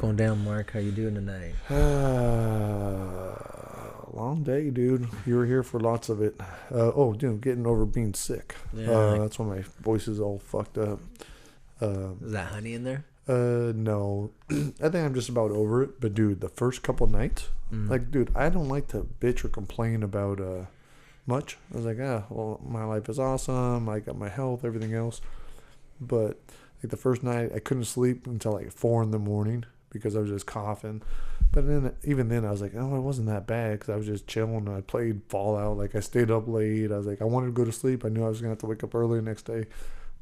going down, Mark? How you doing tonight? Long day, dude. You were here for lots of it. Dude, getting over being sick. Yeah. That's why my voice is all fucked up. Is that honey in there? No. I think I'm just about over it. But, dude, the first couple nights, dude, I don't like to bitch or complain about much. I was like, well, my life is awesome. I got my health, everything else. But, like, the first night, I couldn't sleep until, like, 4 in the morning because I was just coughing. But then, even then, I was like, oh, it wasn't that bad because I was just chilling. I played Fallout. Like, I stayed up late. I was like, I wanted to go to sleep. I knew I was going to have to wake up early the next day.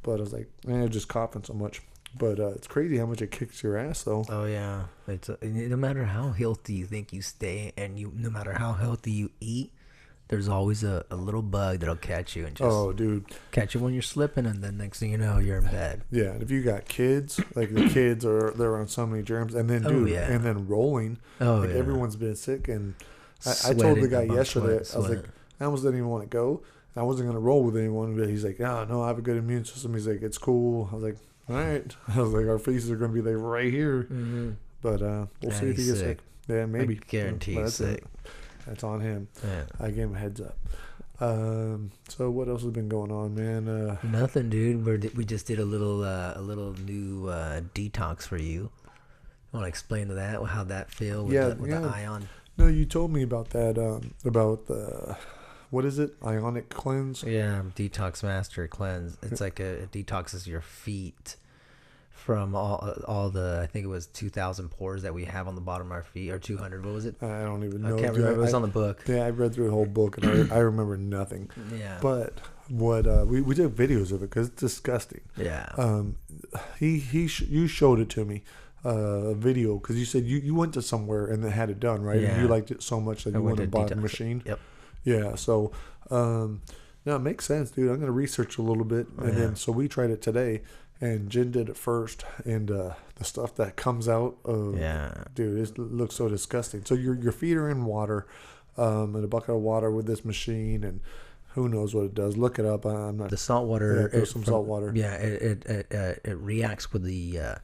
But I was like, just coughing so much. But it's crazy how much it kicks your ass, though. Oh, yeah. It's no matter how healthy you think you stay and no matter how healthy you eat, there's always a little bug that'll catch you and just dude, catch you when you're slipping, and then next thing you know, you're in bed. Yeah, and if you got kids, like the kids they're on so many germs, and then and then rolling. Everyone's been sick, and I told the guy yesterday, I was like, I almost didn't even want to go. I wasn't gonna roll with anyone, but he's like, oh no, I have a good immune system. He's like, it's cool. I was like, all right. I was like, our faces are gonna be like right here, but we'll see if he gets sick. Yeah, maybe. I guarantee he's sick. That's on him. Yeah. I gave him a heads up. So what else has been going on, man? Nothing, dude. We just did a little new detox for you. Want to explain to that how that feel with the ion? No, you told me about that. About the what is it? Ionic cleanse. Yeah, detox master cleanse. It's like it detoxes your feet from all the, I think it was 2,000 pores that we have on the bottom of our feet, or 200. What was it? I don't even know. I can't remember. It was on the book. Yeah, I read through the whole book and I remember nothing. Yeah. But what we took videos of it because it's disgusting. Yeah. You showed it to me, a video, because you said you went to somewhere and they had it done, right? Yeah. And you liked it so much that you went and bought a machine. Yep. Yeah. So no, it makes sense, dude. I'm gonna research a little bit, and then so we tried it today. And Jen did it first, and the stuff that comes out, dude, it looks so disgusting. So your feet are in water, in a bucket of water with this machine, and who knows what it does. Look it up. I'm not. The salt water. There's some salt water. Yeah, it reacts with the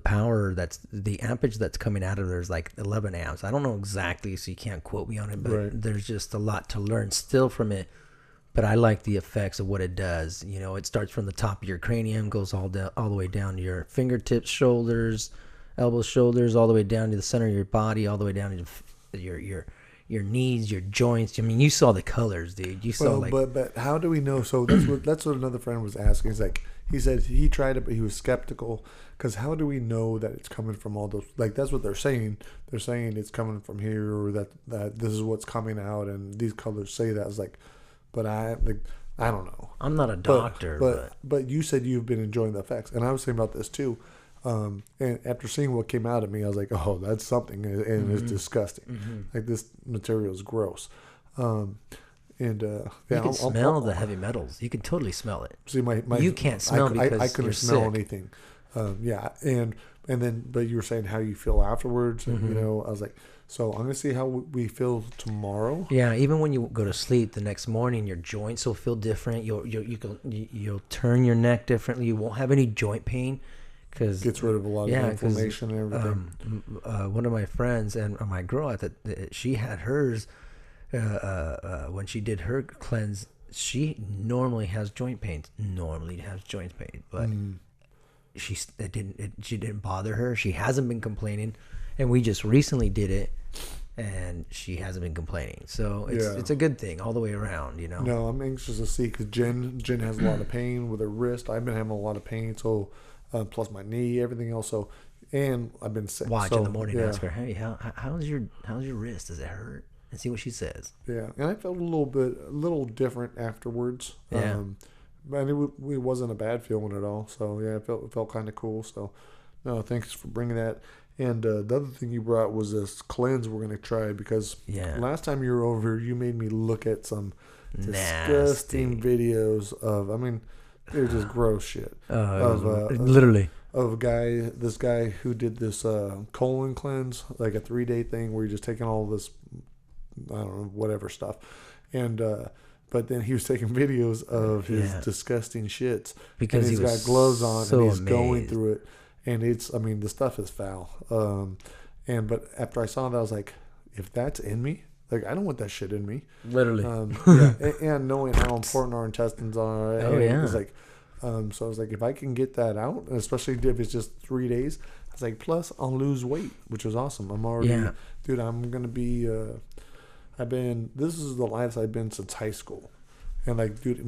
power the ampage that's coming out of there is like 11 amps. I don't know exactly, so you can't quote me on it, but there's just a lot to learn still from it. But I like the effects of what it does. You know, it starts from the top of your cranium, goes all the way down to your fingertips, shoulders, elbows, shoulders, all the way down to the center of your body, all the way down to your knees, your joints. I mean, you saw the colors, dude. You saw but how do we know? So that's what another friend was asking. He's like, he said he tried it, but he was skeptical because how do we know that it's coming from all those? Like that's what they're saying. They're saying it's coming from here, or that this is what's coming out, and these colors say that. It's like. But I don't know. I'm not a doctor, but you said you've been enjoying the effects, and I was thinking about this too. And after seeing what came out of me, I was like, oh, that's something, and it's disgusting. Mm-hmm. Like this material is gross. You can smell the heavy metals. You can totally smell it. See, you can't smell because I couldn't smell anything. And then but you were saying how you feel afterwards, and you know, I was like. So I'm gonna see how we feel tomorrow. Yeah, even when you go to sleep the next morning, your joints will feel different. You'll turn your neck differently. You won't have any joint pain because gets rid of a lot of inflammation and everything. One of my friends and my girl she had hers when she did her cleanse. She normally has joint pains. But she didn't bother her. She hasn't been complaining. And we just recently did it, and she hasn't been complaining. So it's a good thing all the way around, you know. No, I'm anxious to see because Jen has a lot of pain with her wrist. I've been having a lot of pain, so plus my knee, everything else. So, and I've been sick. Watch in the morning, ask her, hey, how's your wrist? Does it hurt? And see what she says. Yeah, and I felt a little different afterwards. Yeah. But it wasn't a bad feeling at all. So yeah, it felt kind of cool. So, no, thanks for bringing that. And the other thing you brought was this cleanse we're going to try because last time you were over, you made me look at some disgusting videos of, I mean, they're just gross shit. Literally. Of this guy who did this colon cleanse, like a 3-day thing where you're just taking all this, I don't know, whatever stuff. And, but then he was taking videos of his disgusting shits. Because he's got gloves on and he's going through it. and I mean, the stuff is foul. But after I saw that, I was like, if that's in me, like, I don't want that shit in me. Literally. Yeah, and knowing how important our intestines are. Oh, yeah. It's like, so I was like, if I can get that out, especially if it's just 3 days, I was like, plus I'll lose weight, which was awesome. I'm already, dude, I'm going to be, this is the lightest I've been since high school. And like, dude,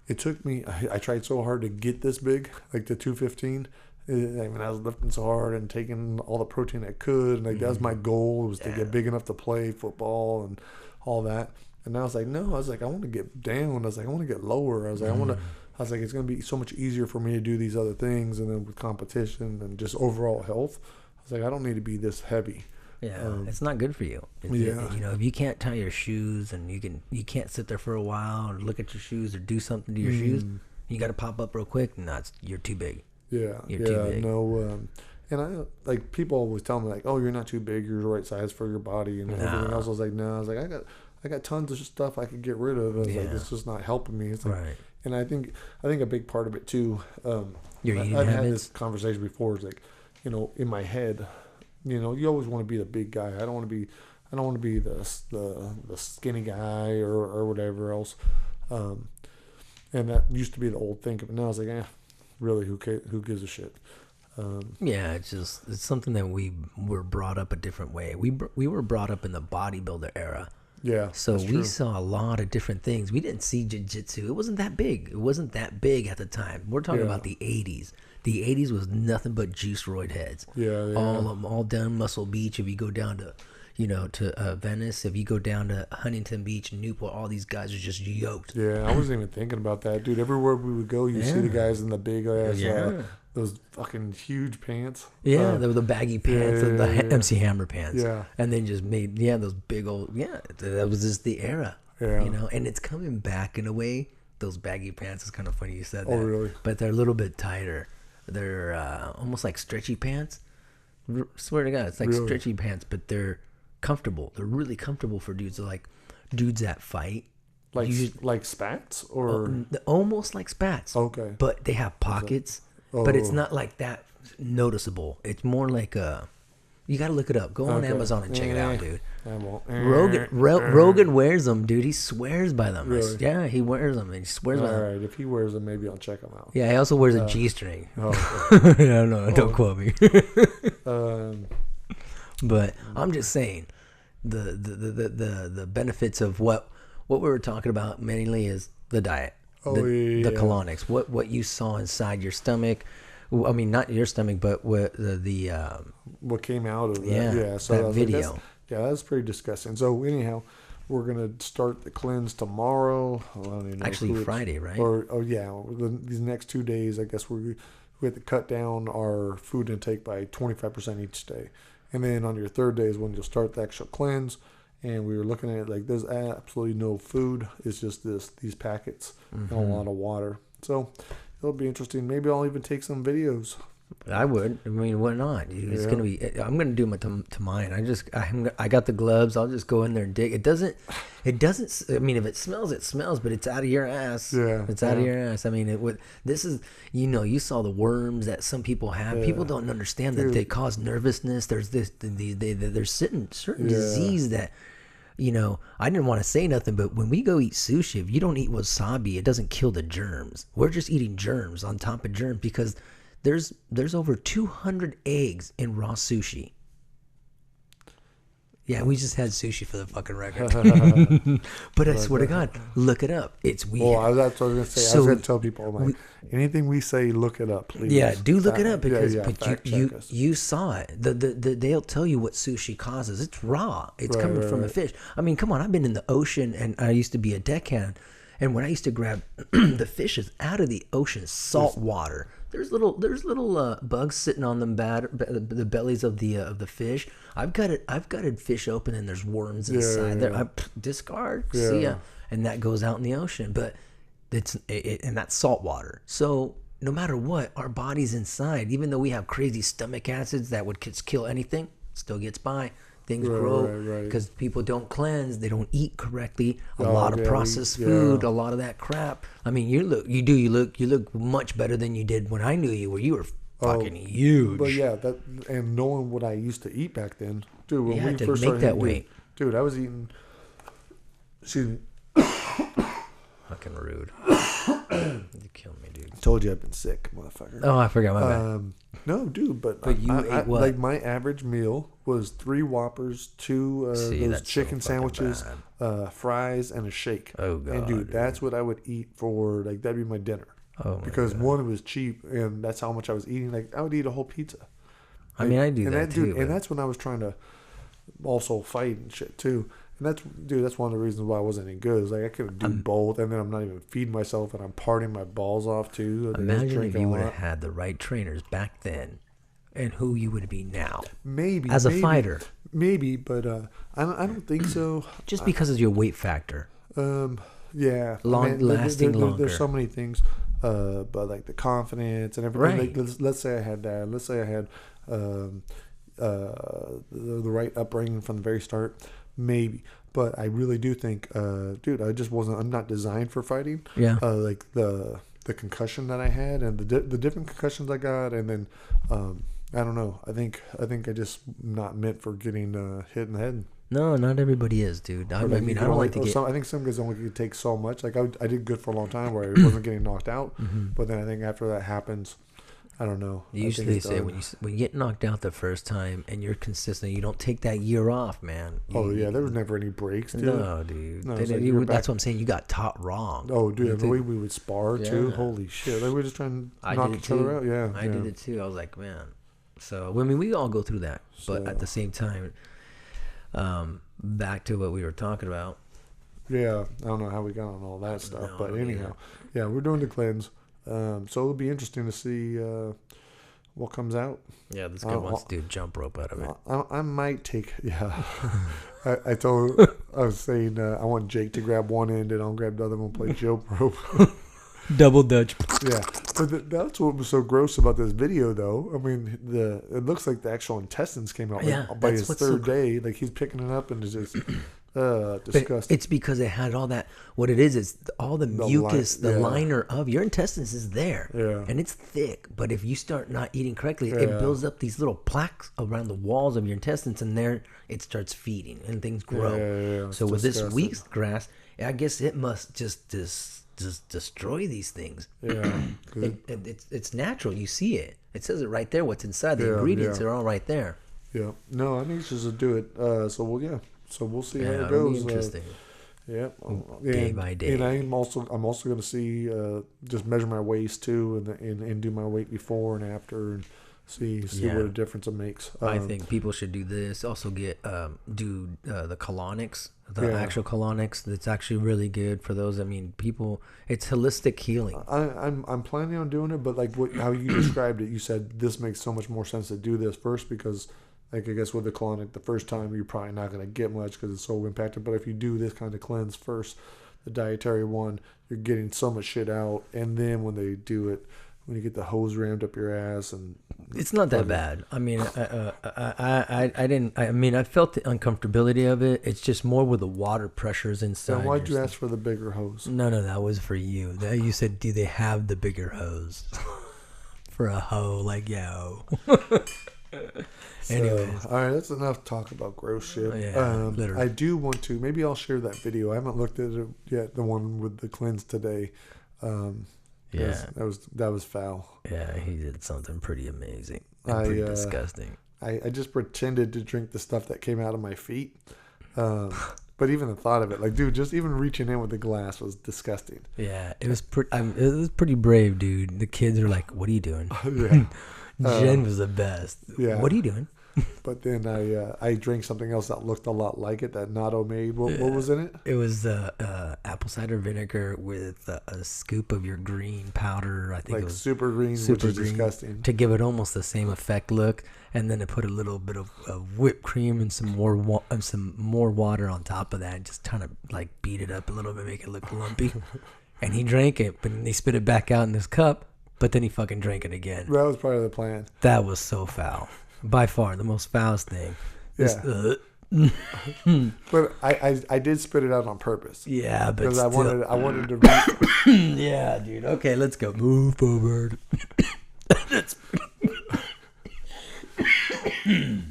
it took me, I tried so hard to get this big, like the 215. I mean, I was lifting so hard and taking all the protein I could, and like that was my goal, was to get big enough to play football and all that. And I was like, no, I was like, I want to get down. I was like, I want to get lower. I was like, it's going to be so much easier for me to do these other things, and then with competition and just overall health, I was like, I don't need to be this heavy. Yeah, it's not good for you. You know, if you can't tie your shoes and you can't sit there for a while and look at your shoes or do something to your shoes, you got to pop up real quick, and you're too big. Yeah, no, and I like, people always tell me like, oh, you're not too big, you're the right size for your body and everything else. I was like, no, I was like, I got tons of stuff I could get rid of. I was like, it's just not helping me. It's like, right. And I think a big part of it too. Your eating I've habits? had this conversation before. It's like, you know, in my head, you know, you always want to be the big guy. I don't want to be the skinny guy or whatever else. And that used to be the old thinking, but now I was like, really, who gives a shit? It's something that we were brought up a different way. We were brought up in the bodybuilder era. Yeah. So we saw a lot of different things. We didn't see jiu-jitsu. It wasn't that big. It wasn't that big at the time. We're talking about the 80s. The 80s was nothing but juice roid heads. Yeah. All down Muscle Beach. If you go down to, to Venice, if you go down to Huntington Beach and Newport, all these guys are just yoked. Yeah, I wasn't even thinking about that, dude. Everywhere we would go, you see the guys in the big ass, those fucking huge pants. Yeah, they were the baggy pants, the MC Hammer pants. Yeah. And then just made, those big old, that was just the era. Yeah. And it's coming back in a way. Those baggy pants, is kind of funny you said that. Oh, really? But they're a little bit tighter. They're almost like stretchy pants. Swear to God, it's like stretchy pants, but they're comfortable. They're really comfortable for dudes. They're like dudes that fight. Like spats or almost like spats. Okay. But they have pockets. But it's not like that noticeable. It's more like you got to look it up. Go on Amazon and check it out, dude. I won't. Rogan wears them, dude. He swears by them. Really? Yeah, he wears them. And he swears by them. All right, if he wears them, maybe I'll check them out. Yeah, he also wears a G-string. Oh, no, don't quote me. But I'm just saying, the benefits of what we were talking about mainly is the diet, the colonics, what you saw inside your stomach. I mean, not your stomach, but what what came out of that. Yeah, so that video. That's pretty disgusting. So anyhow, we're gonna start the cleanse tomorrow. Actually, Friday, right? These next 2 days, I guess we have to cut down our food intake by 25% each day, and then on your third day is when you'll start the actual cleanse. And we were looking at it like there's absolutely no food. It's just these packets and a lot of water. So it'll be interesting. Maybe I'll even take some videos. I would. I mean, why not? It's gonna be. I'm gonna do to mine. I got the gloves. I'll just go in there and dig. It doesn't. I mean, if it smells, it smells. But it's out of your ass. Yeah, it's out of your ass. I mean, this is. You saw the worms that some people have. Yeah. People don't understand that they cause nervousness. There's there's certain disease that. I didn't want to say nothing, but when we go eat sushi, if you don't eat wasabi, it doesn't kill the germs. We're just eating germs on top of germs because there's over 200 eggs in raw sushi. Yeah, we just had sushi for the fucking record. But I swear to God, look it up. It's weird. Oh, that's what I was going to say. So I was going to tell people, anything we say, look it up, please. Yeah, do look it up because you saw it. They'll tell you what sushi causes. It's raw. It's coming from a fish. I mean, come on. I've been in the ocean, and I used to be a deckhand. And when I used to grab the fishes out of the ocean, salt water, there's little bugs sitting on the bellies of the fish. I've got a fish open and there's worms inside there. I discard, see ya, and that goes out in the ocean. But and that's salt water. So no matter what, our body's inside. Even though we have crazy stomach acids that would kill anything, still gets by. Things grow because people don't cleanse. They don't eat correctly. A lot of processed food, a lot of that crap. I mean, you look much better than you did when I knew you. Where you were fucking huge. But yeah, and knowing what I used to eat back then, dude. When we to first make started that weight, dude, I was eating. Excuse me. Fucking rude. You killed me, dude. Told you I've been sick, motherfucker. Oh, I forgot my bad. No, dude, but you ate what? Like my average meal was 3 Whoppers, 2 those chicken sandwiches, fries, and a shake. Oh god, and dude, that's what I would eat for like that'd be my dinner. Oh, because one, it was cheap, and that's how much I was eating. Like I would eat a whole pizza. I mean, I do that too. Dude, and that's when I was trying to also fight and shit too. And that's one of the reasons why I wasn't any good. Is like I could do both, and then I'm not even feeding myself, and I'm partying my balls off too. Imagine if you would have had the right trainers back then, and who you would be now. Maybe as a fighter. Maybe, but I don't think so. Just because of your weight factor. Yeah, lasting longer. There's so many things, but like the confidence and everything. Right. Like, let's say I had that. Let's say I had the right upbringing from the very start. Maybe, but I really do think, dude, I'm not designed for fighting. Yeah. Like the concussion that I had and the different concussions I got, and then I don't know. I think I just not meant for getting hit in the head. No, not everybody is, dude. I mean, I don't like to get. I think some guys only can take so much. Like I did good for a long time where I wasn't getting knocked out, but then I think after that happens, I don't know. Usually they say when you get knocked out the first time and you're consistent, you don't take that year off, man. There was never any breaks, dude. No, dude. No, that's what I'm saying. You got taught wrong. Oh, dude, the way we would spar too. Holy shit! Like we were just trying to knock each other out. Yeah, I did it too. I was like, man. So I mean, we all go through that, but at the same time, back to what we were talking about. Yeah, I don't know how we got on all that stuff, but anyhow, yeah, we're doing the cleanse. So it'll be interesting to see what comes out. Yeah, this guy wants to do jump rope out of it. I might take. Yeah, I was saying I want Jake to grab one end and I'll grab the other one and play jump rope. Double Dutch. Yeah, but that's what was so gross about this video, though. I mean, it looks like the actual intestines came out by his third day. Like he's picking it up and it's just disgusting. But it's because it had all that. What it is all the mucus, the liner of your intestines is there, and it's thick. But if you start not eating correctly, it builds up these little plaques around the walls of your intestines, and there it starts feeding and things grow. So with this wheatgrass, I guess it must just destroy these things. Yeah, it's natural. You see it. It says it right there. What's inside the ingredients are all right there. Yeah. No, I need just to do it. So we'll see how it it'll goes. Be interesting. Day by day. And I'm also going to see just measure my waist too, and do my weight before and after, and see what a difference it makes. I think people should do this. Also get do the colonics, actual colonics. That's actually really good for those. I mean, people. It's holistic healing. I'm planning on doing it, but like how you described it, you said this makes so much more sense to do this first because. Like I guess with the colonic, the first time you're probably not going to get much because it's so impacted. But if you do this kind of cleanse first, the dietary one, you're getting so much shit out. And then when they do it, when you get the hose rammed up your ass, and it's not that bad. I mean, I didn't. I mean, I felt the uncomfortability of it. It's just more with the water pressures inside. And why'd you ask for the bigger hose? No, that was for you. You said, do they have the bigger hose for a hoe? Like yo. Anyways, all right, that's enough talk about gross shit. Literally. I do want to. Maybe I'll share that video. I haven't looked at it yet. The one with the cleanse today. That was foul. Yeah, he did something pretty amazing. Pretty disgusting. I just pretended to drink the stuff that came out of my feet. But even the thought of it, like, dude, just even reaching in with the glass was disgusting. Yeah, it was pretty brave, dude. The kids are like, "What are you doing?" Jen was the best. Yeah. What are you doing? But then I drank something else that looked a lot like it that Nato made. What was in it? It was apple cider vinegar with a scoop of your green powder. I think it was super green, which is disgusting. To give it almost the same effect look, and then to put a little bit of whipped cream and some more water on top of that, and just kind of like beat it up a little bit, make it look lumpy. And he drank it, but he spit it back out in this cup. But then he fucking drank it again. That was part of the plan. That was so foul. By far, the most foulest thing. Yeah. But I did spit it out on purpose. Yeah, but because still. I wanted to. Yeah, dude. Okay, let's go. Move forward.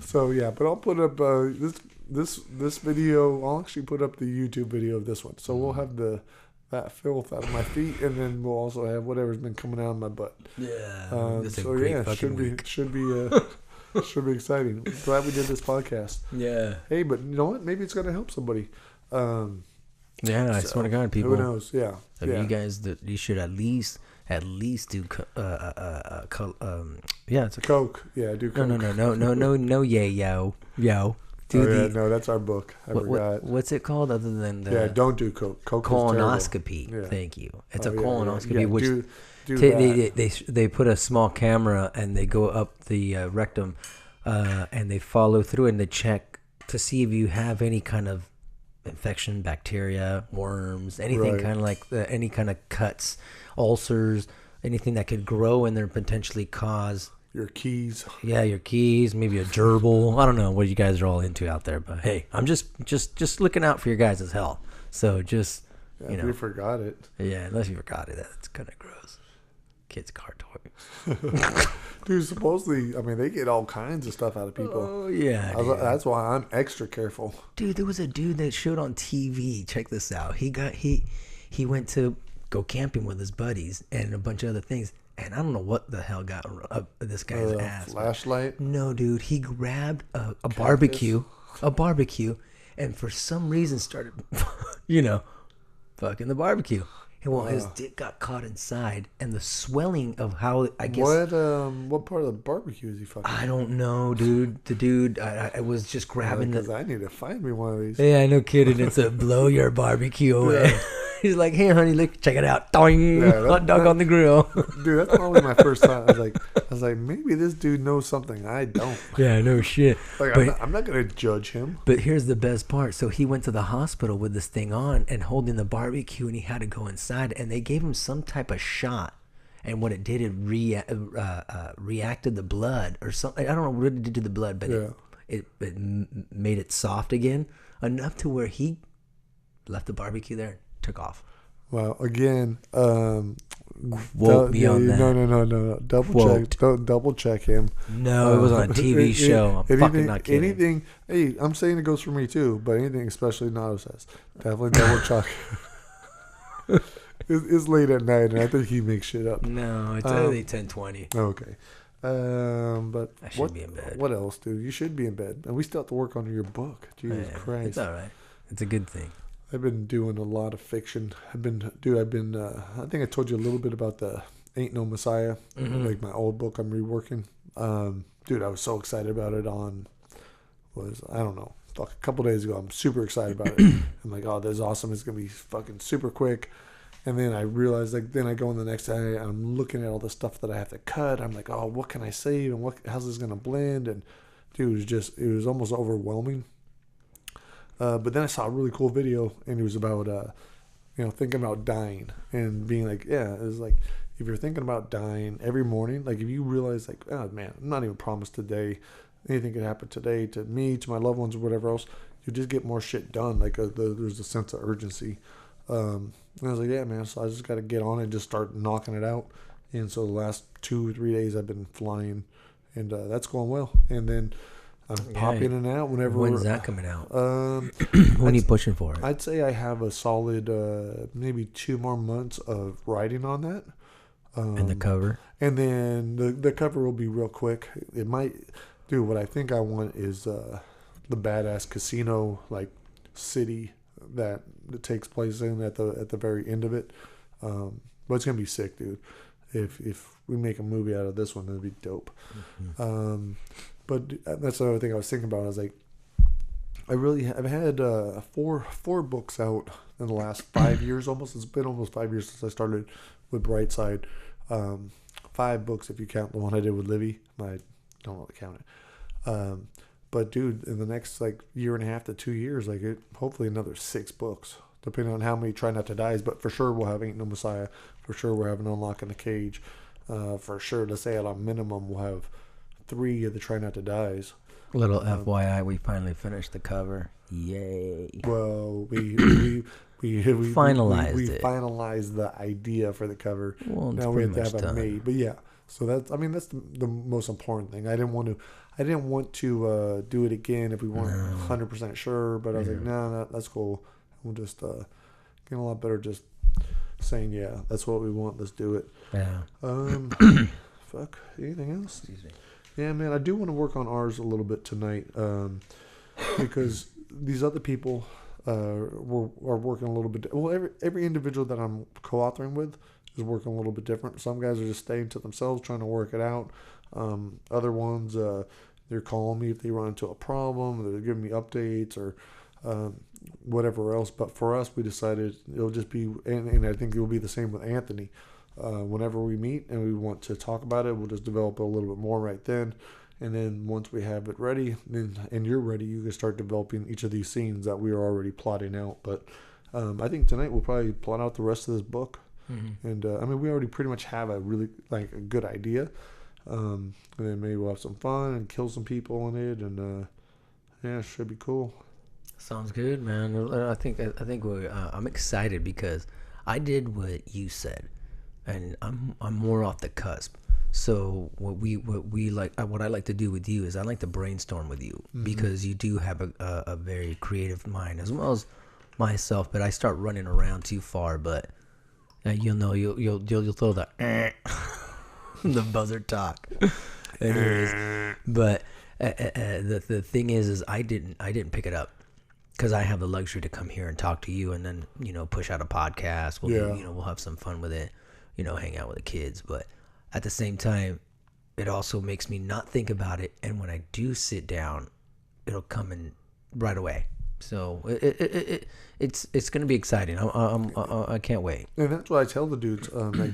So yeah, but I'll put up this video. I'll actually put up the YouTube video of this one. So we'll have that filth out of my feet, and then we'll also have whatever's been coming out of my butt. Yeah. So yeah, should be exciting. Glad we did this podcast. Yeah. Hey, but you know what? Maybe it's gonna help somebody. Yeah, I swear to God, people. Who knows? Yeah. You guys, you should at least do. Yeah, it's a Coke. Yeah, do Coke. No. Yo. No, that's our book. I forgot. What's it called other than the? Yeah, don't do Coke. Coke colonoscopy. Yeah. Thank you. It's a colonoscopy, Yeah, which do they put a small camera and they go up the rectum, and they follow through and they check to see if you have any kind of infection, bacteria, worms, anything kind of like any kind of cuts, ulcers, anything that could grow in there and potentially cause your keys. Yeah, your keys, maybe a gerbil. I don't know what you guys are all into out there, but hey, I'm just looking out for your guys' health. So just if you forgot it. Yeah, unless you forgot it, that's kind of gross. Kids' car toys. Dude, supposedly, I mean, they get all kinds of stuff out of people. Oh, yeah. That's why I'm extra careful. Dude, there was a dude that showed on TV. Check this out. He went to go camping with his buddies and a bunch of other things. And I don't know what the hell got up this guy's ass. Flashlight? No, dude. He grabbed a barbecue, and for some reason started, fucking the barbecue. And well, his dick got caught inside, and the swelling of how I guess. What part of the barbecue is he fucking? I don't know, dude. The dude, I was just grabbing because I need to find me one of these. Yeah, no kidding. It's a blow your barbecue away. Yeah. He's like, hey, honey, look, check it out. Doing, hot dog on the grill. Dude, that's probably my first time. I was like, maybe this dude knows something I don't. Yeah, no shit. Like, I'm not gonna judge him. But here's the best part. So he went to the hospital with this thing on and holding the barbecue, and he had to go inside, and they gave him some type of shot. And what it did, it reacted the blood or something. I don't know what it did to the blood, but it made it soft again enough to where he left the barbecue there. Took off. Well, again, quote me on that. No. Double check him. No, it was on a TV show. I'm fucking not kidding. Anything. Hey, I'm saying it goes for me too. But anything, especially Nato says, definitely double check. It's late at night, and I think he makes shit up. No, it's only 10:20. Okay. But I should be in bed. What else, dude? You should be in bed, and we still have to work on your book. Jesus Christ. It's all right. It's a good thing. I've been doing a lot of fiction. I think I told you a little bit about the Ain't No Messiah, like my old book I'm reworking. Dude, I was so excited about it a couple days ago. I'm super excited about it. I'm like, oh, this is awesome. It's going to be fucking super quick. And then I realized, then I go in the next day, and I'm looking at all the stuff that I have to cut. I'm like, oh, what can I save? And how's this going to blend? And dude, it was almost overwhelming. But then I saw a really cool video, and it was about, thinking about dying and being like, it was like, if you're thinking about dying every morning, like if you realize like, oh man, I'm not even promised today, anything could happen today to me, to my loved ones or whatever else, you just get more shit done. Like there's a sense of urgency. And I was like, yeah, man, so I just got to get on it and just start knocking it out. And so the last 2 or 3 days I've been flying, and that's going well. And then I'm popping in and out whenever. When's that coming out? When are you pushing for it? I'd say I have a solid maybe 2 more months of writing on that. And the cover? And then the cover will be real quick. It might do what I think I want is the badass casino like city that it takes place in at the very end of it. But it's gonna be sick, dude. If we make a movie out of this one, it'd be dope. Mm-hmm. But that's the other thing I was thinking about. I was like, I've had 4 books out in the last 5 years almost. It's been almost 5 years since I started with Brightside. 5 books if you count the one I did with Livy. I don't really count it. But dude, in the next like year and a half to 2 years, hopefully another 6 books, depending on how many Try Not to Dies. But for sure we'll have Ain't No Messiah. For sure we're having Unlocking the Cage. For sure, to say at a minimum, we'll have 3 of the Try Not to Dies. Little FYI, we finally finished the cover. Yay! Well, we finalized we it. Finalized the idea for the cover. Well, now we have to have it made. But yeah, So that's the most important thing. I didn't want to do it again if we weren't 100% sure, but I was like, no, that's cool. We'll just get a lot better just saying, yeah, that's what we want. Let's do it. Yeah. Fuck. Anything else? Excuse me. Yeah, man, I do want to work on ours a little bit tonight, because these other people are working a little bit. Well, every individual that I'm co-authoring with is working a little bit different. Some guys are just staying to themselves, trying to work it out. Other ones, they're calling me if they run into a problem. They're giving me updates or whatever else. But for us, we decided it'll just be, and I think it will be the same with Anthony. Whenever we meet and we want to talk about it, we'll just develop it a little bit more right then. And then once we have it ready, and you're ready, you can start developing each of these scenes that we are already plotting out. But I think tonight we'll probably plot out the rest of this book. Mm-hmm. And we already pretty much have a really a good idea. And then maybe we'll have some fun and kill some people in it, and it should be cool. Sounds good, man. I think I'm excited because I did what you said, and I'm more off the cusp. So what I like to do with you is I like to brainstorm with you, mm-hmm. because you do have a very creative mind as well as myself. But I start running around too far, but you'll throw the the buzzer talk. Anyways, but the thing is I didn't pick it up because I have the luxury to come here and talk to you, and then push out a podcast. We'll have some fun with it, hang out with the kids. But at the same time, it also makes me not think about it, and when I do sit down, it'll come in right away. So it's gonna be exciting. I can't wait. And that's what I tell the dudes.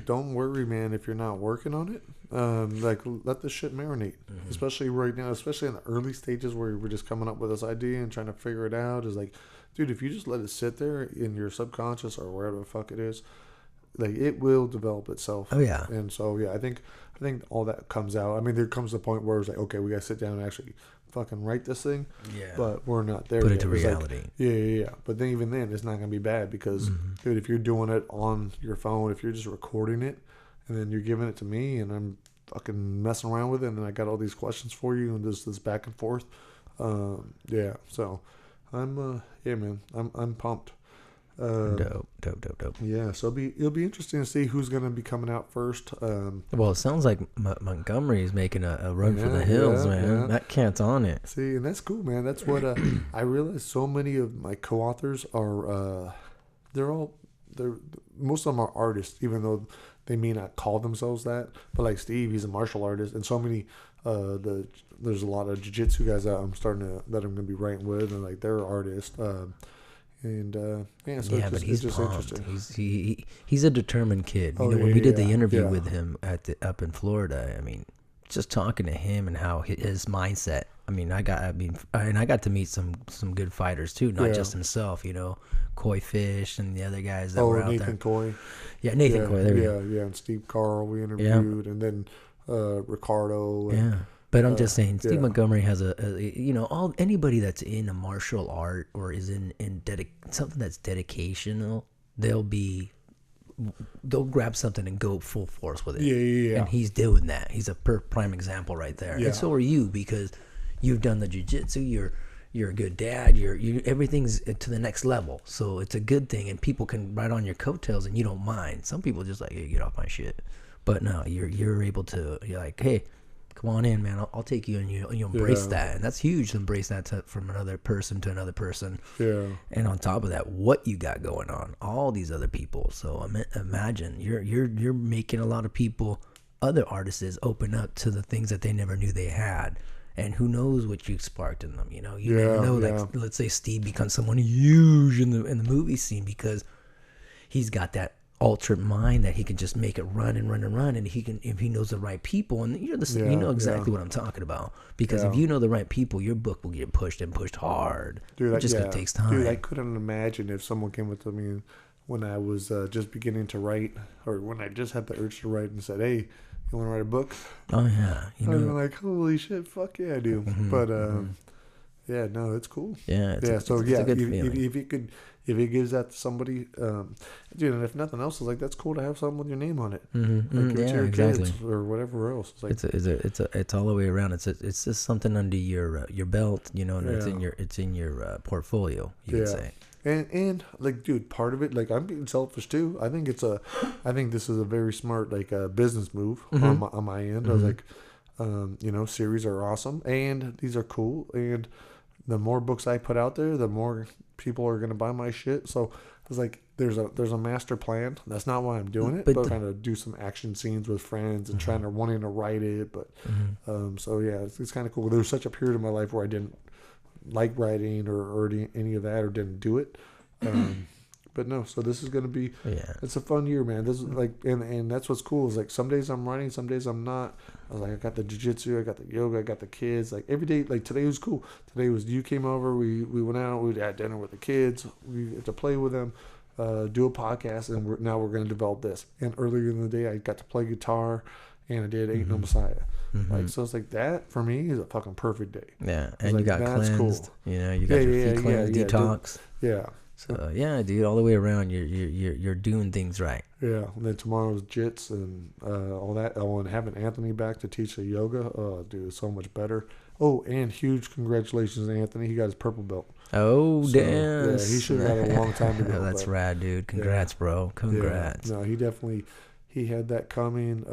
Don't worry, man, if you're not working on it. Let this shit marinate. Mm-hmm. Especially right now, especially in the early stages where we're just coming up with this idea and trying to figure it out. Is dude, if you just let it sit there in your subconscious or wherever the fuck it is, it will develop itself. Oh yeah. And so I think all that comes out. I mean, there comes a point where it's okay, we gotta sit down and actually fucking write this thing. Yeah. But we're not there yet. Put it to reality. Yeah. But then even then, it's not gonna be bad because, mm-hmm. dude, if you're doing it on your phone, if you're just recording it, and then you're giving it to me, and I'm fucking messing around with it, and then I got all these questions for you, and this back and forth. So I'm man, I'm pumped. Dope. Yeah, so it'll be interesting to see who's going to be coming out first. Well, it sounds like Montgomery is making a run for the hills, man. Yeah. That cat's on it. See, and that's cool, man. That's what I realize. So many of my co-authors are, most of them are artists, even though they may not call themselves that. But like Steve, he's a martial artist, and so many there's a lot of jiu-jitsu guys that I'm going to be writing with, and they're artists. So but he's just pumped. Interesting. He's a determined kid. When we did the interview with him up in Florida, I mean, just talking to him and how his mindset. I mean, I got to meet some good fighters too, not just himself. Koi Fish and the other guys that were out Nathan there. Coy. Yeah, Nathan Coy. There and Steve Carl we interviewed, and then Ricardo. And, But I'm just saying, Steve Montgomery has anybody that's in a martial art or is in something that's dedicational, they'll grab something and go full force with it. Yeah. And he's doing that. He's a prime example right there. Yeah. And so are you, because you've done the jiu-jitsu. You're a good dad. You everything's to the next level. So it's a good thing, and people can ride on your coattails, and you don't mind. Some people just hey, get off my shit. But no, you're able to. You're like, hey, come on in, man. I'll take you, and you embrace that, and that's huge to embrace that from another person to another person. Yeah. And on top of that, what you got going on, all these other people. So imagine you're making a lot of people, other artists, open up to the things that they never knew they had, and who knows what you sparked in them. You never know. Like, let's say Steve becomes someone huge in the movie scene because he's got that altered mind that he can just make it run and run and run, and he can, if he knows the right people, and you know exactly what I'm talking about, because if you know the right people, your book will get pushed hard. Dude, it just takes time. Dude, I couldn't imagine if someone came up to me when I was just beginning to write, or when I just had the urge to write, and said, "Hey, you want to write a book?" Oh yeah, I'm like, holy shit, fuck yeah, I do. Mm-hmm, but Yeah, no, it's cool. Yeah, it's a good feeling. If it gives that to somebody, dude, and if nothing else, it's like that's cool to have something with your name on it, like give it to your kids or whatever else. It's like it's all the way around. It's just something under your belt, you know, and it's in your portfolio. You could say. And like, dude, part of it, like, I'm being selfish too. I think this is a very smart like business move on my end. I was like, you know, series are awesome and these are cool, and the more books I put out there, the more people are gonna buy my shit. So it's like there's a master plan. That's not why I'm doing it, but trying to do some action scenes with friends and wanting to write it. But so yeah, it's kind of cool. There was such a period of my life where I didn't like writing or any of that, or didn't do it. But no, so this is gonna be it's a fun year, man. This is like, and that's what's cool is like some days I'm writing, some days I'm not. I was like, I got the jiu-jitsu, I got the yoga, I got the kids. Like every day, like today was cool. Today was, you came over, we went out, we had dinner with the kids, we had to play with them, do a podcast, and we're gonna develop this. And earlier in the day, I got to play guitar, and I did Ain't No Messiah. Like, so it's like that for me is a fucking perfect day. Yeah, and like, you got cleansed. Cool. You know, you got your feet cleansed, detox. Yeah. So yeah, dude, all the way around, you're doing things right. Yeah, and then tomorrow's jits and all that. Oh, and having Anthony back to teach the yoga, dude, it's so much better. Oh, and huge congratulations to Anthony. He got his purple belt. Oh, so, damn! Yeah, he should have got it a long time ago. That's rad, dude. Congrats, bro. Congrats. Yeah. No, he had that coming.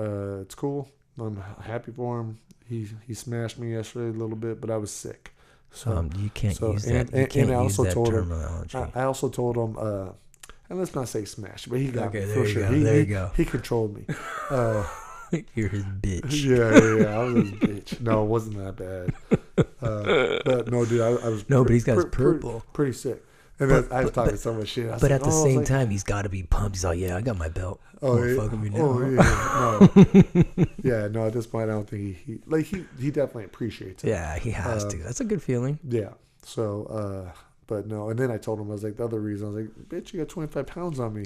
It's cool. I'm happy for him. He smashed me yesterday a little bit, but I was sick. So you can't use that. And I also told him. I also told him. And let's not say smash, but he got me for sure. There you go. He controlled me. You're his bitch. Yeah. I was his bitch. No, it wasn't that bad. But no, dude, I was. No, but he's got his purple. Pretty sick. And I was talking so much shit. But at the same time, he's got to be pumped. He's like, yeah, I got my belt. Fucking me now. No. Yeah, no, at this point, I don't think he definitely appreciates it. Yeah, he has to. That's a good feeling. Yeah. So, but no. And then I told him, I was like, the other reason, I was like, bitch, you got 25 pounds on me.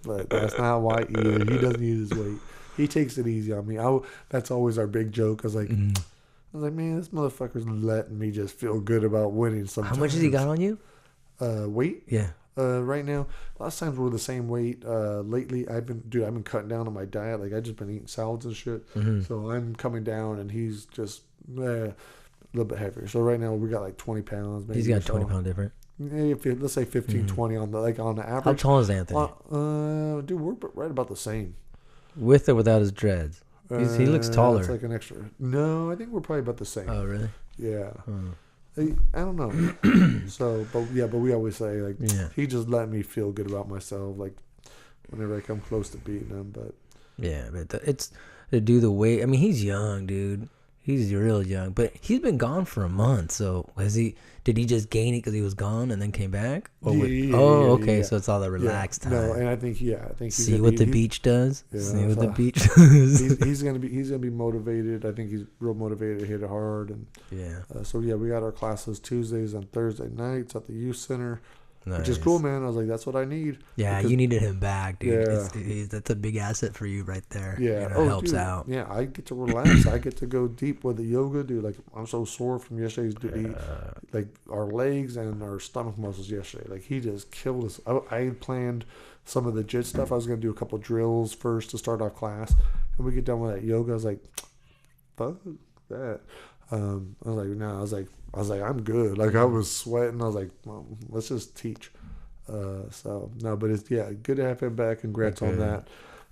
But that's not why he doesn't use his weight. He takes it easy on me. That's always our big joke. I was like, man, this motherfucker's letting me just feel good about winning sometimes. How much has he got on you? Weight? Yeah. Right now, last times we're the same weight. Lately, I've been cutting down on my diet. Like, I've just been eating salads and shit. So I'm coming down, and he's just a little bit heavier. So right now we got like 20 pounds. Maybe he's got 20 pounds different. Yeah, let's say 15, 20 on the average. How tall is Anthony? Dude, we're right about the same. With or without his dreads? He looks taller. It's like an extra. No, I think we're probably about the same. Oh, really? Yeah. I don't know. So, but we always say, like, he just let me feel good about myself, like, whenever I come close to beating him. But yeah, but it's to do the weight. I mean, he's young, dude. He's real young, but he's been gone for a month. So did he just gain it because he was gone and then came back? Okay. So it's all the relaxed time. No, and I think see what the beach does. Yeah, see what the beach does. he's gonna be motivated. I think he's real motivated to hit it hard. And so we got our classes Tuesdays and Thursday nights at the youth center. Nice. Which is cool, man. I was like, that's what I need. Yeah, you needed him back, dude. Yeah. That's a big asset for you right there. Yeah. It helps out. Yeah, I get to relax. I get to go deep with the yoga, dude. Like, I'm so sore from yesterday's dude. Like, our legs and our stomach muscles yesterday. Like, he just killed us. I had planned some of the JIT stuff. I was going to do a couple drills first to start off class. And we get done with that yoga. I was like, fuck that. I was like, no. I was like, I'm good. Like, I was sweating. I was like, well, let's just teach. So no, but it's good to have him back. Congrats on that.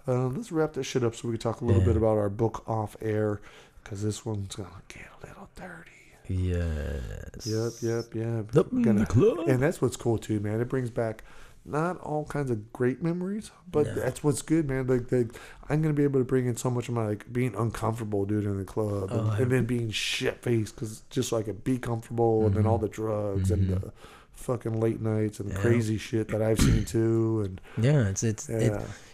Let's wrap this shit up so we can talk a little bit about our book off air, because this one's gonna get a little dirty. Yes. Yep. The club. And that's what's cool too, man. It brings back not all kinds of great memories, but that's what's good, man. Like I'm gonna be able to bring in so much of my, like, being uncomfortable, dude, in the club, and then being shit faced, because just so I could be comfortable, and then all the drugs and the fucking late nights and crazy shit that I've seen too, and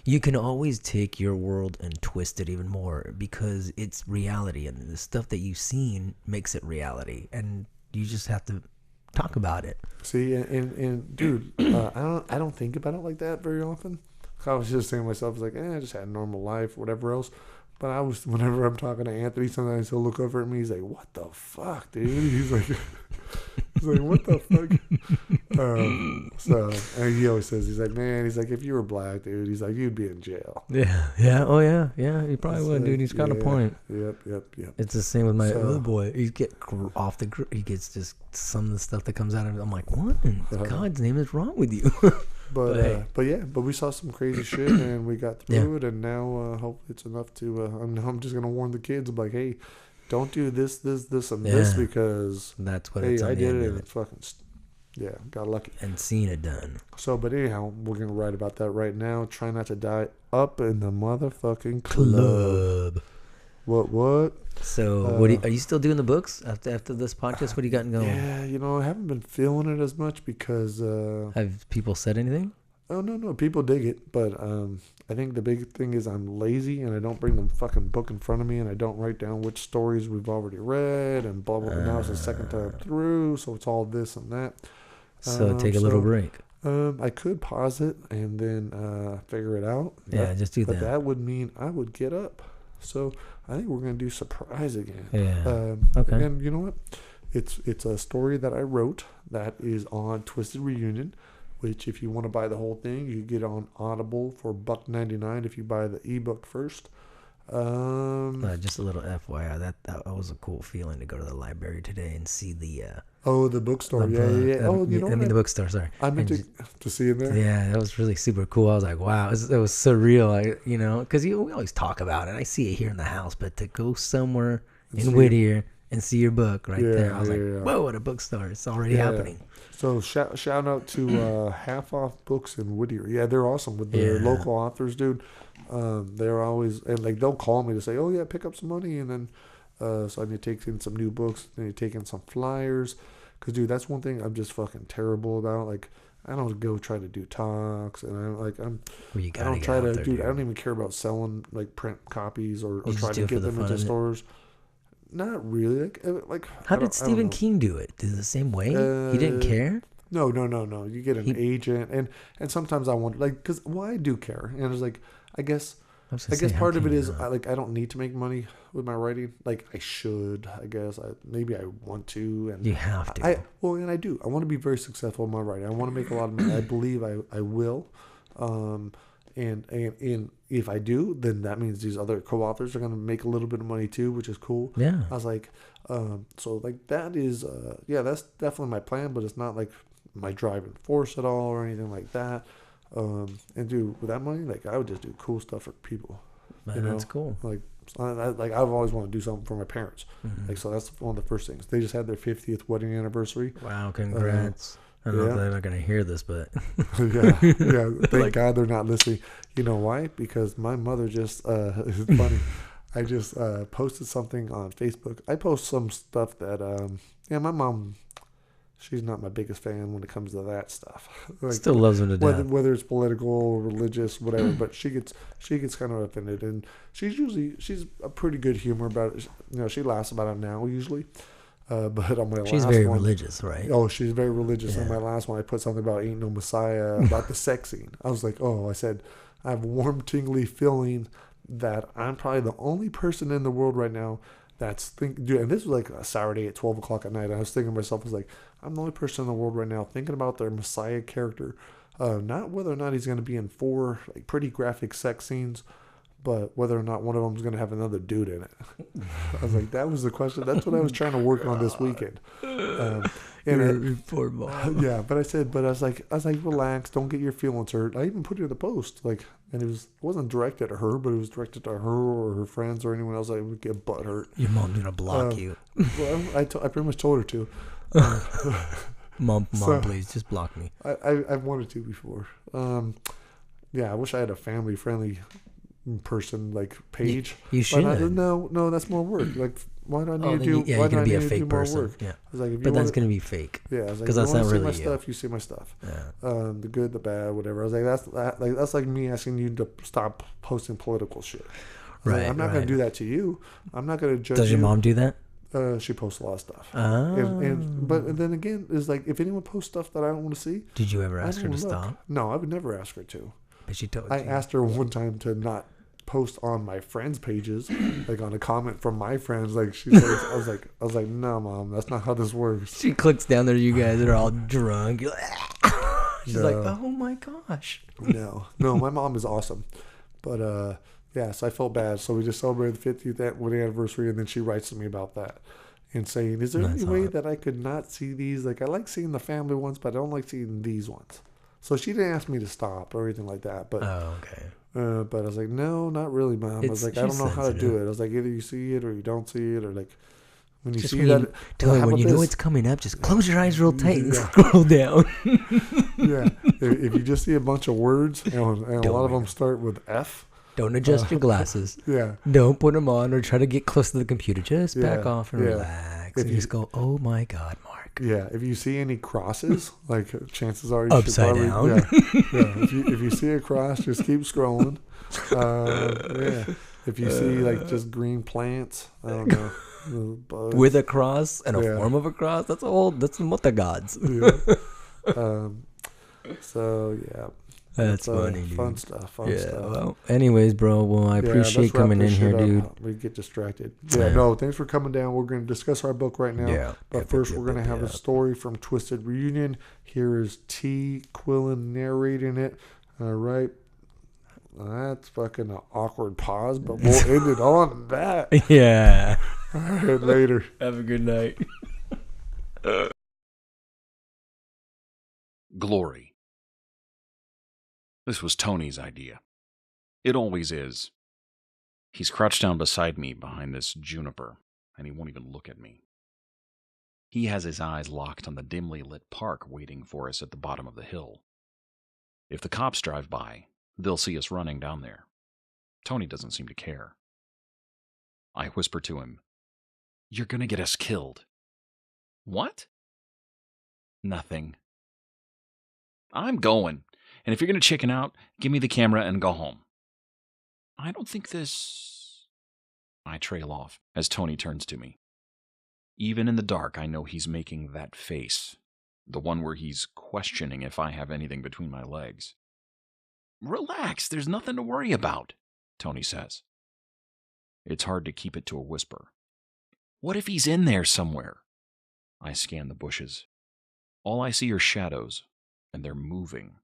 you can always take your world and twist it even more, because it's reality, and the stuff that you've seen makes it reality, and you just have to talk about it. See, and dude, I don't think about it like that very often. I was just saying to myself, like, I just had a normal life, whatever else. But whenever I'm talking to Anthony, sometimes he'll look over at me. He's like, "What the fuck, dude?" He's like, "What the fuck?" So and he always says, he's like, "Man," he's like, "if you were black, dude," he's like, "you'd be in jail." Yeah. Oh yeah. He probably would, dude. He's got a point. Yep. It's the same with my other boy. He he gets just some of the stuff that comes out of it. I'm like, what in God's name is wrong with you? But we saw some crazy shit and we got through it, and now hopefully it's enough to. I'm just gonna warn the kids. I'm like, hey, don't do this, and this because that's what. Hey, I did it, and it fucking got lucky and seen it done. So, but anyhow, we're gonna write about that right now. Try not to die up in the motherfucking club. What? So, are you still doing the books after this podcast? What do you got going? Yeah, I haven't been feeling it as much because... have people said anything? Oh, no. People dig it. But I think the big thing is I'm lazy and I don't bring the fucking book in front of me and I don't write down which stories we've already read and blah, blah, blah. Now it's the second time through, so it's all this and that. So take a little break. I could pause it and then figure it out. Yeah, just do that. But that would mean I would get up. So I think we're going to do surprise again. Yeah. Okay. And you know what? It's a story that I wrote that is on Twisted Reunion, which if you want to buy the whole thing, you get on Audible for $1.99 if you buy the ebook first. Just a little FYI, that was a cool feeling to go to the library today and see the the bookstore. Yeah. The bookstore. Sorry, I meant to see it there. Yeah, that was really super cool. I was like, wow, it was surreal. Because we always talk about it. I see it here in the house, but to go somewhere in Whittier and see your book there, I was like, whoa, at a bookstore, it's already happening. So shout out to Half Off Books in Whittier. Yeah, they're awesome with their local authors, dude. They're always, and they'll call me to say, oh yeah, pick up some money, and then so I need to take in some new books, I need to take in some flyers, because dude, that's one thing I'm just fucking terrible about. Like, I don't go try to do talks, and I don't try to, dude. I don't even care about selling like print copies or try to get them into stores. Not really. Like how did Stephen King do it? Did it the same way? He didn't care. No. You get an agent, and sometimes I wonder, like, because I do care, and it's like, I guess part of it is I don't need to make money with my writing. Like, I should, I guess. Maybe I want to, and you have to. And I do. I want to be very successful in my writing. I want to make a lot of money. I believe I will. And if I do, then that means these other co-authors are going to make a little bit of money too, which is cool. Yeah. I was like, so like that is, that's definitely my plan, but it's not like my driving force at all or anything like that. And dude, with that money, like I would just do cool stuff for people. Man, that's cool. Like I've always wanted to do something for my parents. Mm-hmm. Like, so that's one of the first things. They just had their 50th wedding anniversary. Wow, congrats. I don't know if they're not going to hear this, but... yeah. Thank God they're not listening. You know why? Because my mother just... it's funny. I just posted something on Facebook. I post some stuff that... my mom... She's not my biggest fan when it comes to that stuff. Like, still loves him to death. Whether it's political, religious, whatever. But she gets kind of offended. And she's a pretty good humor about it. She laughs about it now, usually. But on my she's last very one, religious, right? Oh, she's very religious. On my last one, I put something about Ain't No Messiah, about the sex scene. I was like, I said, I have a warm, tingly feeling that I'm probably the only person in the world right now that's dude, and this was like a Saturday at 12 o'clock at night. I was thinking to myself, I was like, I'm the only person in the world right now thinking about their Messiah character. Not whether or not he's going to be in 4 like pretty graphic sex scenes, but whether or not one of them is going to have another dude in it. I was like, that was the question. That's what I was trying to work on this weekend. Poor mom. Yeah, but I was like, relax, don't get your feelings hurt. I even put it in the post, like, and it wasn't directed at her, but it was directed to her or her friends or anyone else that would get butt hurt. Your mom's gonna block you. Well, I pretty much told her to. Mom, please just block me. I've wanted to before. I wish I had a family friendly person like page. You should. No, that's more work. Like, why do I need to do? Yeah, why you're gonna be a fake fake person. Work? Yeah, I was like, but that's gonna be fake. Yeah, I was like, because that's not really my you. Stuff. You see my stuff. Yeah. The good, the bad, whatever. I was like, that's like me asking you to stop posting political shit. Right. Like, I'm not gonna do that to you. I'm not gonna judge. Does your mom do that? She posts a lot of stuff. Oh. But then again, it's like, if anyone posts stuff that I don't want to see. Did you ever ask her to stop? No, I would never ask her to. But she told you. I asked her one time to not post on my friends' pages, like on a comment from my friends. Like she says, I was like, no, Mom, that's not how this works. She clicks down there. You guys are all drunk. You're like, she's like, oh my gosh. No, my mom is awesome, but yeah. So I felt bad. So we just celebrated the 50th wedding anniversary, and then she writes to me about that and saying, "Is there any way that I could not see these? Like I like seeing the family ones, but I don't like seeing these ones." So she didn't ask me to stop or anything like that. But okay. But I was like, no, not really, Mom. I was like, I don't know how to do it. I was like, either you see it or you don't see it, or like when you see that. When you know it's coming up, just close your eyes real tight and scroll down. Yeah, if you just see a bunch of words and a lot of them start with F. Don't adjust your glasses. Yeah. Don't put them on or try to get close to the computer. Just back off and relax. And just go, oh my God, Mark. Yeah, if you see any crosses, like chances are you upside should down. Yeah. If you see a cross, just keep scrolling. Yeah. If you see like just green plants, I don't know. With a cross and a form of a cross, that's the mother gods. Yeah. So yeah. That's funny, dude. Fun stuff. Well, anyways, bro. Well, I appreciate coming in here, dude. We get distracted. Yeah, no, thanks for coming down. We're going to discuss our book right now. Yeah. But first, we're going to have a story from Twisted Reunion. Here is T. Quillen narrating it. All right. That's fucking an awkward pause, but we'll end it on that. Yeah. All right, later. Have a good night. Glory. This was Tony's idea. It always is. He's crouched down beside me behind this juniper, and he won't even look at me. He has his eyes locked on the dimly lit park waiting for us at the bottom of the hill. If the cops drive by, they'll see us running down there. Tony doesn't seem to care. I whisper to him, "You're gonna get us killed." "What?" "Nothing." "I'm going. And if you're going to chicken out, give me the camera and go home." "I don't think this..." I trail off as Tony turns to me. Even in the dark, I know he's making that face, the one where he's questioning if I have anything between my legs. "Relax, there's nothing to worry about," Tony says. It's hard to keep it to a whisper. "What if he's in there somewhere?" I scan the bushes. All I see are shadows, and they're moving.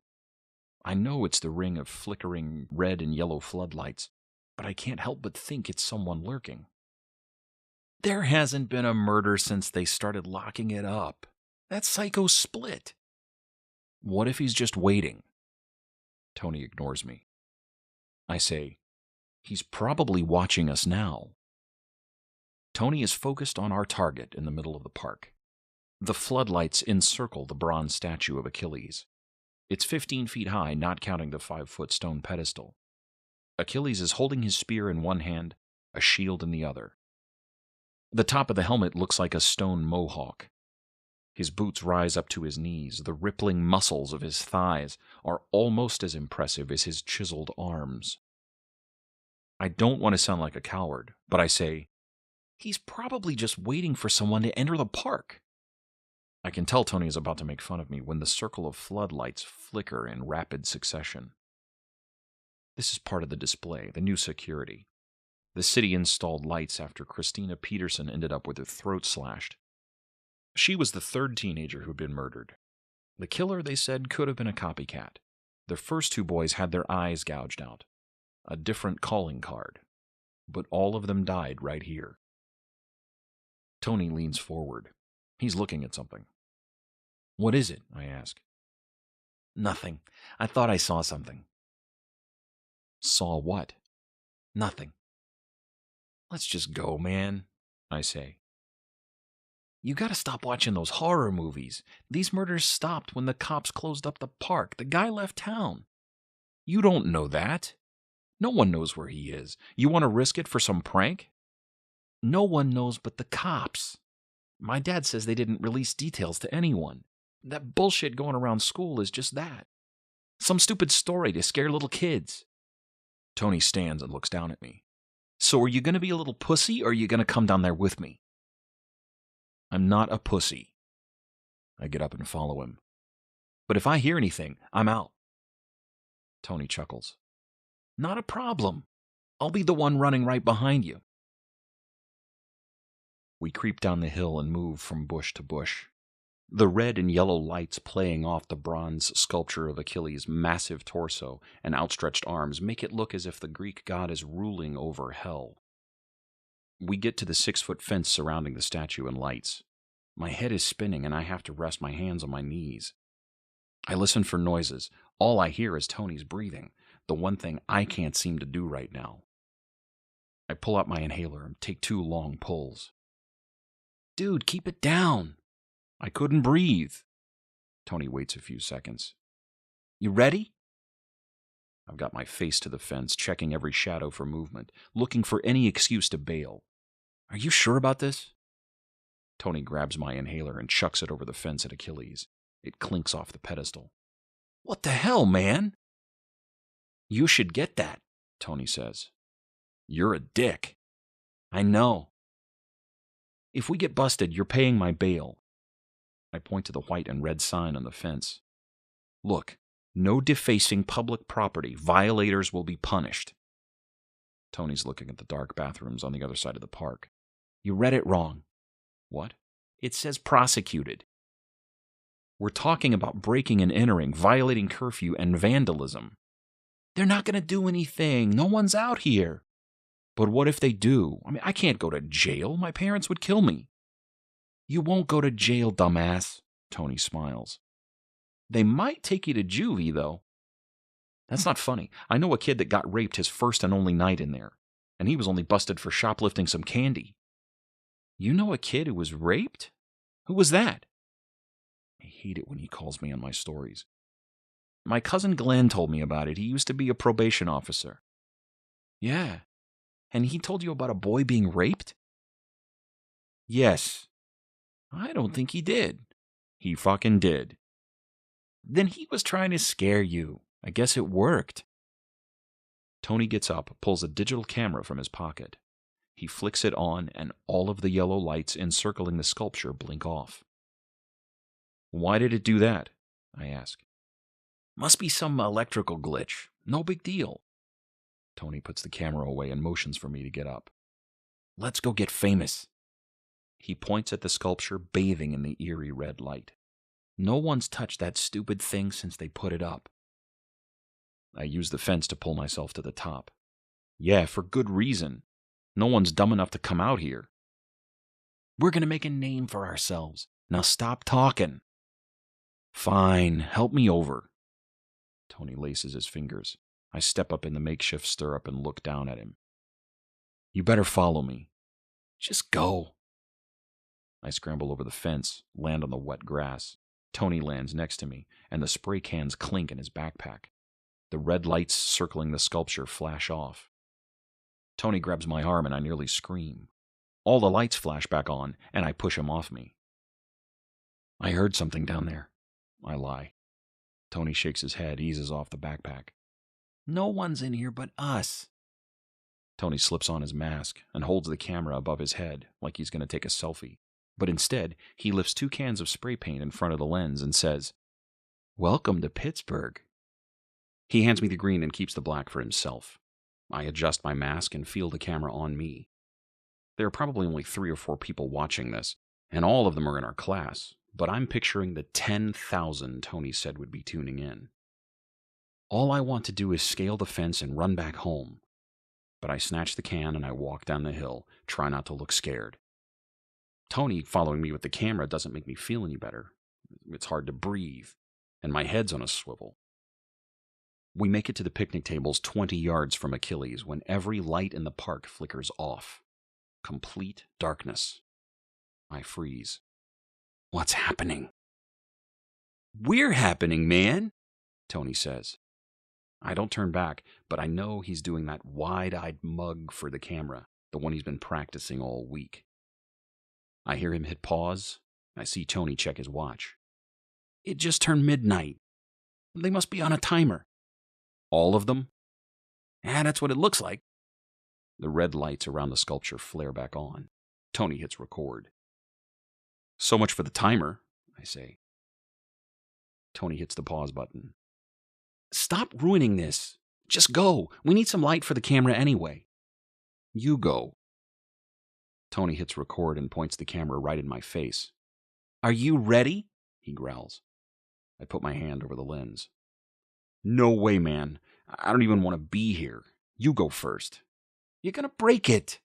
I know it's the ring of flickering red and yellow floodlights, but I can't help but think it's someone lurking. There hasn't been a murder since they started locking it up. That psycho's split. What if he's just waiting? Tony ignores me. I say, he's probably watching us now. Tony is focused on our target in the middle of the park. The floodlights encircle the bronze statue of Achilles. It's 15 feet high, not counting the 5-foot stone pedestal. Achilles is holding his spear in one hand, a shield in the other. The top of the helmet looks like a stone mohawk. His boots rise up to his knees. The rippling muscles of his thighs are almost as impressive as his chiseled arms. I don't want to sound like a coward, but I say, he's probably just waiting for someone to enter the park. I can tell Tony is about to make fun of me when the circle of floodlights flicker in rapid succession. This is part of the display, the new security. The city installed lights after Christina Peterson ended up with her throat slashed. She was the third teenager who'd been murdered. The killer, they said, could have been a copycat. The first two boys had their eyes gouged out. A different calling card. But all of them died right here. Tony leans forward. He's looking at something. "What is it?" I ask. "Nothing. I thought I saw something." "Saw what?" "Nothing." "Let's just go, man," I say. "You gotta stop watching those horror movies. These murders stopped when the cops closed up the park. The guy left town." "You don't know that. No one knows where he is. You want to risk it for some prank?" "No one knows but the cops. My dad says they didn't release details to anyone. That bullshit going around school is just that. Some stupid story to scare little kids." Tony stands and looks down at me. "So are you going to be a little pussy, or are you going to come down there with me?" "I'm not a pussy." I get up and follow him. "But if I hear anything, I'm out." Tony chuckles. "Not a problem. I'll be the one running right behind you. We creep down the hill and move from bush to bush. The red and yellow lights playing off the bronze sculpture of Achilles' massive torso and outstretched arms make it look as if the Greek god is ruling over hell. We get to the 6-foot fence surrounding the statue and lights. My head is spinning and I have to rest my hands on my knees. I listen for noises. All I hear is Tony's breathing, the one thing I can't seem to do right now. I pull out my inhaler and take 2 long pulls. Dude, keep it down. I couldn't breathe. Tony waits a few seconds. You ready? I've got my face to the fence, checking every shadow for movement, looking for any excuse to bail. Are you sure about this? Tony grabs my inhaler and chucks it over the fence at Achilles. It clinks off the pedestal. What the hell, man? You should get that, Tony says. You're a dick. I know. If we get busted, you're paying my bail. I point to the white and red sign on the fence. Look, no defacing public property. Violators will be punished. Tony's looking at the dark bathrooms on the other side of the park. You read it wrong. What? It says prosecuted. We're talking about breaking and entering, violating curfew, and vandalism. They're not going to do anything. No one's out here. But what if they do? I can't go to jail. My parents would kill me. You won't go to jail, dumbass, Tony smiles. They might take you to juvie, though. That's not funny. I know a kid that got raped his first and only night in there, and he was only busted for shoplifting some candy. You know a kid who was raped? Who was that? I hate it when he calls me on my stories. My cousin Glenn told me about it. He used to be a probation officer. Yeah. And he told you about a boy being raped? Yes. I don't think he did. He fucking did. Then he was trying to scare you. I guess it worked. Tony gets up, pulls a digital camera from his pocket. He flicks it on, and all of the yellow lights encircling the sculpture blink off. Why did it do that? I ask. Must be some electrical glitch. No big deal. Tony puts the camera away and motions for me to get up. Let's go get famous. He points at the sculpture bathing in the eerie red light. No one's touched that stupid thing since they put it up. I use the fence to pull myself to the top. Yeah, for good reason. No one's dumb enough to come out here. We're going to make a name for ourselves. Now stop talking. Fine, help me over. Tony laces his fingers. I step up in the makeshift stirrup and look down at him. You better follow me. Just go. I scramble over the fence, land on the wet grass. Tony lands next to me, and the spray cans clink in his backpack. The red lights circling the sculpture flash off. Tony grabs my arm and I nearly scream. All the lights flash back on, and I push him off me. I heard something down there. I lie. Tony shakes his head, eases off the backpack. No one's in here but us. Tony slips on his mask and holds the camera above his head like he's going to take a selfie. But instead, he lifts 2 cans of spray paint in front of the lens and says, Welcome to Pittsburgh. He hands me the green and keeps the black for himself. I adjust my mask and feel the camera on me. There are probably only 3 or 4 people watching this, and all of them are in our class, but I'm picturing the 10,000 Tony said would be tuning in. All I want to do is scale the fence and run back home. But I snatch the can and I walk down the hill, try not to look scared. Tony following me with the camera doesn't make me feel any better. It's hard to breathe, and my head's on a swivel. We make it to the picnic tables 20 yards from Achilles when every light in the park flickers off. Complete darkness. I freeze. What's happening? We're happening, man, Tony says. I don't turn back, but I know he's doing that wide-eyed mug for the camera, the one he's been practicing all week. I hear him hit pause. I see Tony check his watch. It just turned midnight. They must be on a timer. All of them? That's what it looks like. The red lights around the sculpture flare back on. Tony hits record. So much for the timer, I say. Tony hits the pause button. Stop ruining this. Just go. We need some light for the camera anyway. You go. Tony hits record and points the camera right in my face. Are you ready? He growls. I put my hand over the lens. No way, man. I don't even want to be here. You go first. You're gonna break it.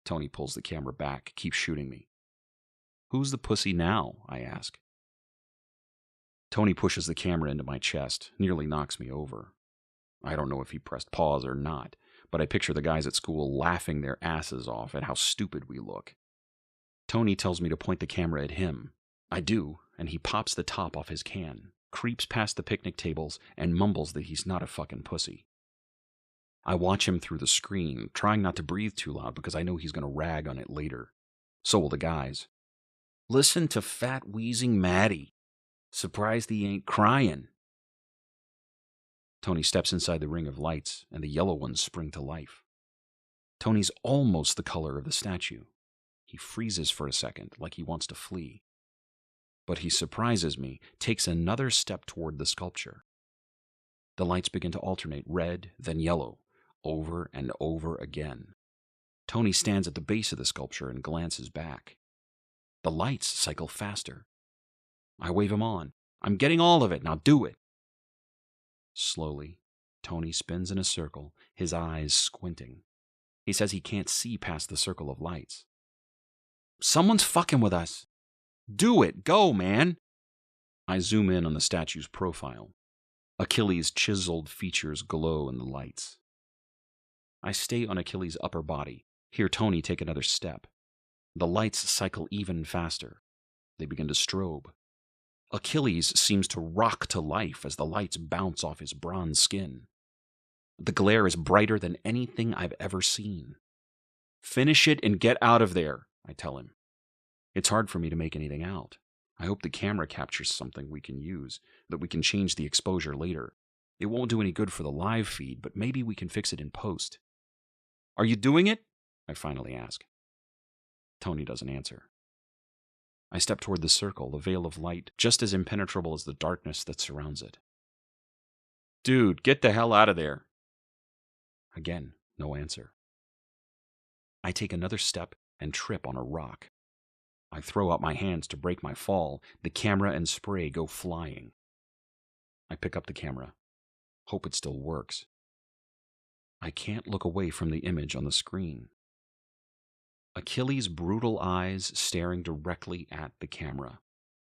Tony pulls the camera back, keeps shooting me. Who's the pussy now? I ask. Tony pushes the camera into my chest, nearly knocks me over. I don't know if he pressed pause or not, but I picture the guys at school laughing their asses off at how stupid we look. Tony tells me to point the camera at him. I do, and he pops the top off his can, creeps past the picnic tables, and mumbles that he's not a fucking pussy. I watch him through the screen, trying not to breathe too loud because I know he's going to rag on it later. So will the guys. Listen to fat wheezing Maddie. Surprised he ain't crying. Tony steps inside the ring of lights, and the yellow ones spring to life. Tony's almost the color of the statue. He freezes for a second, like he wants to flee. But he surprises me, takes another step toward the sculpture. The lights begin to alternate red, then yellow, over and over again. Tony stands at the base of the sculpture and glances back. The lights cycle faster. I wave him on. I'm getting all of it, now do it. Slowly, Tony spins in a circle, his eyes squinting. He says he can't see past the circle of lights. Someone's fucking with us. Do it, go, man. I zoom in on the statue's profile. Achilles' chiseled features glow in the lights. I stay on Achilles' upper body, hear Tony take another step. The lights cycle even faster. They begin to strobe. Achilles seems to rock to life as the lights bounce off his bronze skin. The glare is brighter than anything I've ever seen. Finish it and get out of there, I tell him. It's hard for me to make anything out. I hope the camera captures something we can use, that we can change the exposure later. It won't do any good for the live feed, but maybe we can fix it in post. Are you doing it? I finally ask. Tony doesn't answer. I step toward the circle, a veil of light just as impenetrable as the darkness that surrounds it. Dude, get the hell out of there. Again, no answer. I take another step and trip on a rock. I throw out my hands to break my fall. The camera and spray go flying. I pick up the camera. Hope it still works. I can't look away from the image on the screen. Achilles' brutal eyes staring directly at the camera.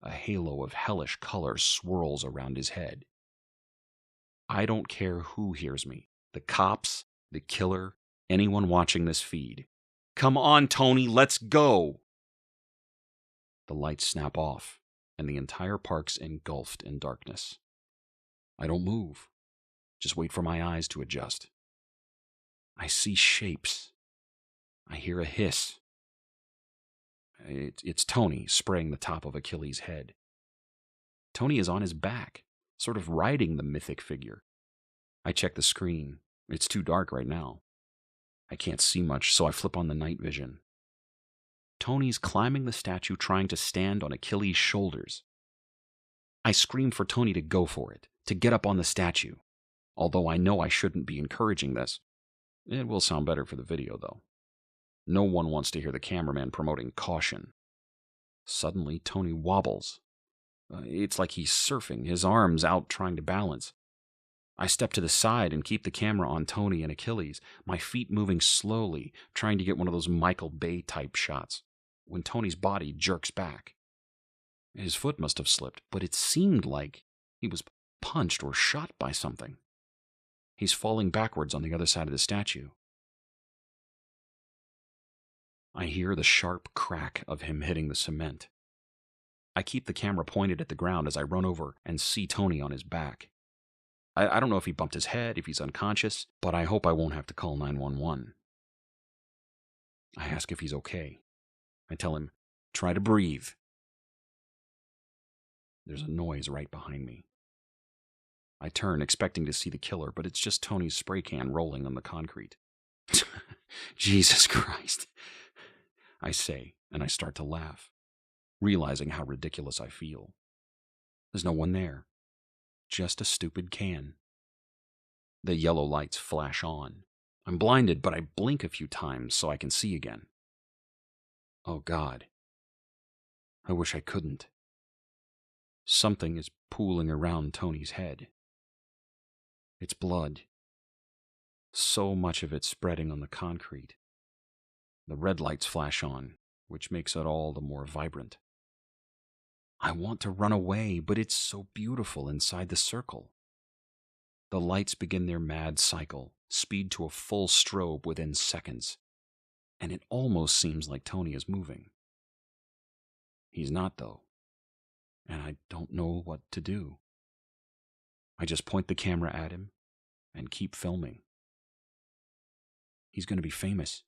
A halo of hellish color swirls around his head. I don't care who hears me. The cops, the killer, anyone watching this feed. Come on, Tony, let's go! The lights snap off, and the entire park's engulfed in darkness. I don't move. Just wait for my eyes to adjust. I see shapes. I hear a hiss. It's Tony spraying the top of Achilles' head. Tony is on his back, sort of riding the mythic figure. I check the screen. It's too dark right now. I can't see much, so I flip on the night vision. Tony's climbing the statue, trying to stand on Achilles' shoulders. I scream for Tony to go for it, to get up on the statue. Although I know I shouldn't be encouraging this. It will sound better for the video, though. No one wants to hear the cameraman promoting caution. Suddenly, Tony wobbles. It's like he's surfing, his arms out trying to balance. I step to the side and keep the camera on Tony and Achilles, my feet moving slowly, trying to get one of those Michael Bay-type shots, when Tony's body jerks back. His foot must have slipped, but it seemed like he was punched or shot by something. He's falling backwards on the other side of the statue. I hear the sharp crack of him hitting the cement. I keep the camera pointed at the ground as I run over and see Tony on his back. I don't know if he bumped his head, if he's unconscious, but I hope I won't have to call 911. I ask if he's okay. I tell him, try to breathe. There's a noise right behind me. I turn, expecting to see the killer, but it's just Tony's spray can rolling on the concrete. Jesus Christ, I say, and I start to laugh, realizing how ridiculous I feel. There's no one there. Just a stupid can. The yellow lights flash on. I'm blinded, but I blink a few times so I can see again. Oh God. I wish I couldn't. Something is pooling around Tony's head. It's blood. So much of it spreading on the concrete. The red lights flash on, which makes it all the more vibrant. I want to run away, but it's so beautiful inside the circle. The lights begin their mad cycle, speed to a full strobe within seconds, and it almost seems like Tony is moving. He's not, though, and I don't know what to do. I just point the camera at him and keep filming. He's going to be famous.